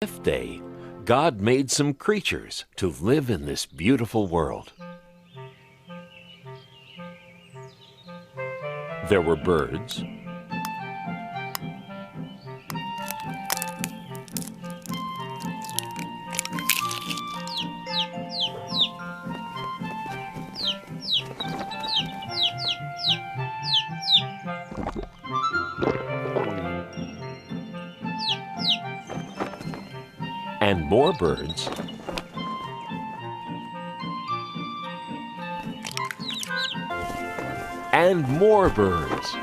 fifth day, God made some creatures to live in this beautiful world. There were birds, and more birds, and more birds.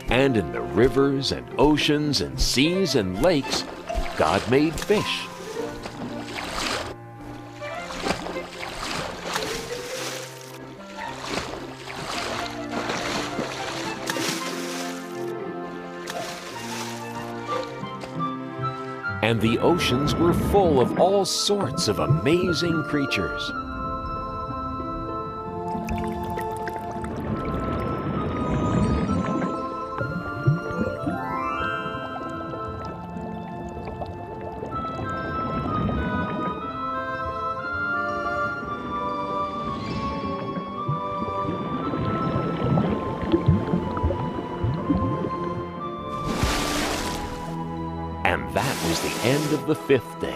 And in the rivers and oceans and seas and lakes, God made fish. And the oceans were full of all sorts of amazing creatures. And that was the end of the fifth day.